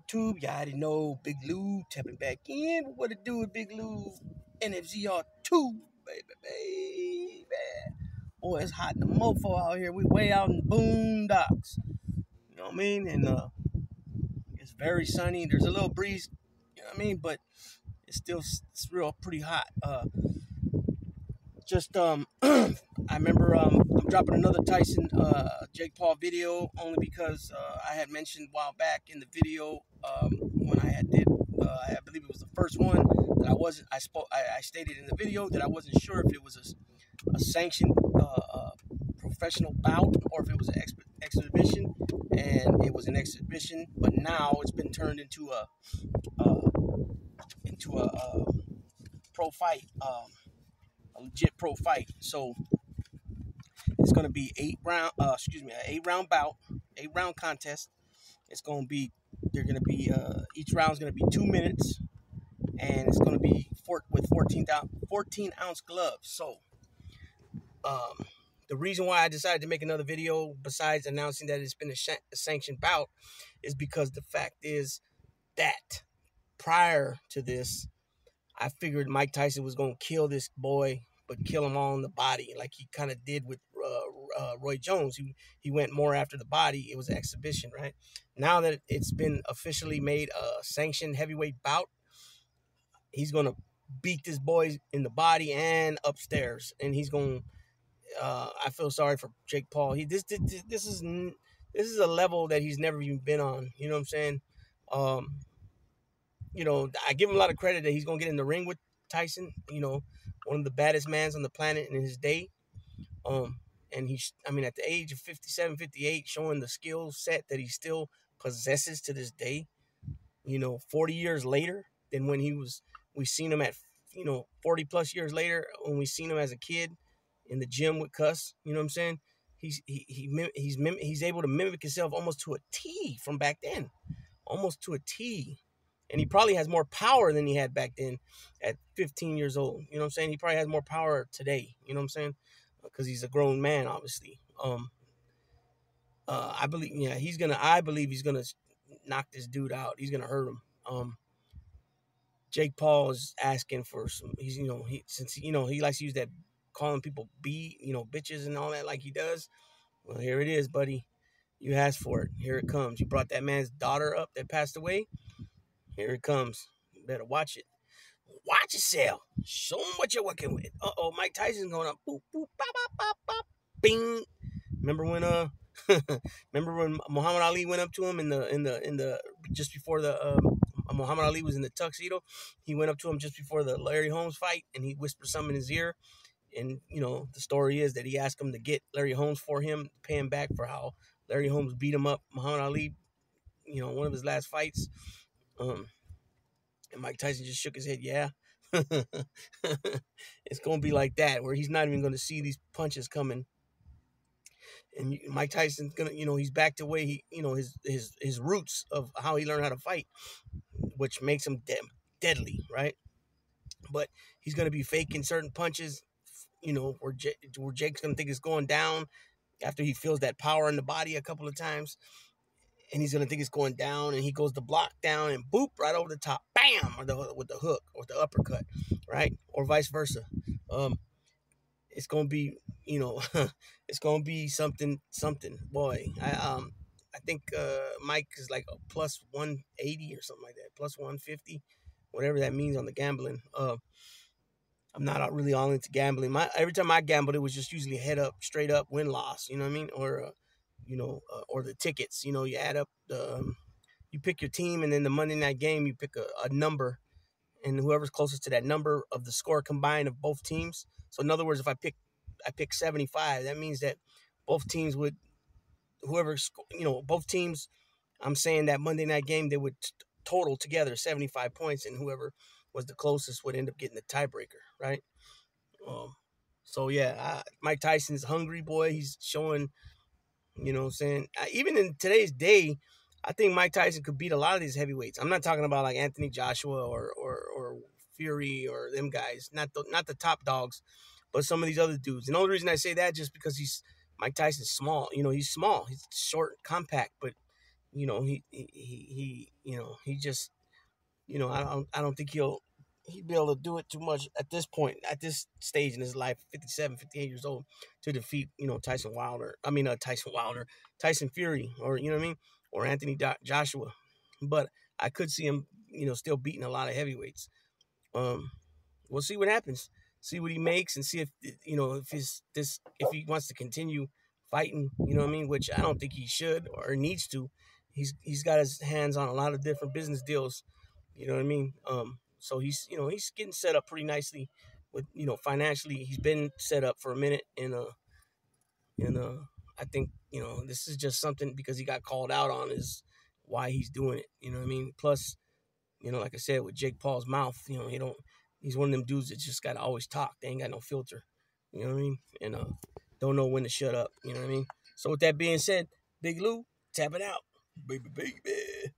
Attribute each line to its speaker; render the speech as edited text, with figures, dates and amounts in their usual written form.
Speaker 1: YouTube. You already know Big Lou tapping back in. What it do with Big Lou? NFZR2, baby. Boy, it's hot in the mofo out here. We way out in the boondocks. You know what I mean? And it's very sunny. There's a little breeze. You know what I mean? But it's real pretty hot. I remember I'm dropping another Tyson Jake Paul video only because I had mentioned a while back in the video when I believe it was the first one that I stated in the video that I wasn't sure if it was a sanctioned professional bout or if it was an exhibition, and it was an exhibition, but now it's been turned into a pro fight. A legit pro fight. So it's gonna be an 8-round bout, 8-round contest. It's gonna be each round is gonna be 2 minutes, and it's gonna be with 14-ounce gloves. So the reason why I decided to make another video, besides announcing that it's been a sanctioned bout, is because the fact is that prior to this, I figured Mike Tyson was gonna kill this boy, but kill him all in the body, like he kind of did with Roy Jones. He went more after the body. It was an exhibition, right? Now that it's been officially made a sanctioned heavyweight bout, he's gonna beat this boy in the body and upstairs, and he's gonna. I feel sorry for Jake Paul. This is a level that he's never even been on. You know what I'm saying? I give him a lot of credit that he's gonna get in the ring with Tyson. One of the baddest mans on the planet in his day. And at the age of 57, 58, showing the skill set that he still possesses to this day, 40 years later than when we seen him at, 40 plus years later when we seen him as a kid in the gym with Cuss. You know what I'm saying? He's able to mimic himself almost to a T from back then, almost to a T. And he probably has more power than he had back then at 15 years old. You know what I'm saying? He probably has more power today. You know what I'm saying? Because he's a grown man, obviously. I believe he's gonna knock this dude out. He's gonna hurt him. Jake Paul is asking for some. He likes to use that, calling people bitches and all that like he does. Well, here it is, buddy. You asked for it. Here it comes. You brought that man's daughter up that passed away. Here it comes. You better watch it. Watch yourself. Show them what you're working with. Mike Tyson's going up. Boop, boop, bop, bop, bop, bop, bing. Remember when Muhammad Ali went up to him in the just before the Muhammad Ali was in the tuxedo. He went up to him just before the Larry Holmes fight, and he whispered something in his ear. And the story is that he asked him to get Larry Holmes for him, pay him back for how Larry Holmes beat him up, Muhammad Ali. One of his last fights. And Mike Tyson just shook his head, yeah. It's going to be like that, where he's not even going to see these punches coming. And Mike Tyson's going to, he's back to way he, his roots of how he learned how to fight, which makes him deadly, right? But he's going to be faking certain punches, where Jake's going to think it's going down after he feels that power in the body a couple of times. And he's going to think it's going down, and he goes to block down and boop, right over the top, bam, with the hook or the uppercut, right? Or vice versa. It's going to be, it's going to be something. Boy, I think Mike is like a plus 180 or something like that, plus 150, whatever that means on the gambling. I'm not really all into gambling. Every time I gambled, it was just usually head up, straight up, win-loss, you know what I mean? Or or the tickets, you add up you pick your team, and then the Monday night game, you pick a number, and whoever's closest to that number of the score combined of both teams. So in other words, if I pick 75, that means that both teams would, both teams, I'm saying that Monday night game, they would total together 75 points, and whoever was the closest would end up getting the tiebreaker, right? So yeah, Mike Tyson's hungry, boy. He's showing, you know what I'm saying? Even in today's day, I think Mike Tyson could beat a lot of these heavyweights. I'm not talking about like Anthony Joshua or Fury or them guys, not the top dogs, but some of these other dudes. And the only reason I say that just because Mike Tyson's small. He's small. He's short, compact, but He just, I don't think he'd be able to do it too much at this point, at this stage in his life, 57, 58 years old, to defeat, Tyson Wilder, Tyson Fury, or, you know what I mean? Or Anthony Joshua. But I could see him, still beating a lot of heavyweights. Um, we'll see what happens. See what he makes, and see if, if he wants to continue fighting. You know what I mean? Which I don't think he should or needs to. He's got his hands on a lot of different business deals. You know what I mean? So he's getting set up pretty nicely with, financially. He's been set up for a minute, and I think, this is just something because he got called out on is why he's doing it. You know what I mean? Plus, like I said, with Jake Paul's mouth, he's one of them dudes that just got to always talk. They ain't got no filter. You know what I mean? And don't know when to shut up. You know what I mean? So with that being said, Big Lou, tap it out. Baby, baby.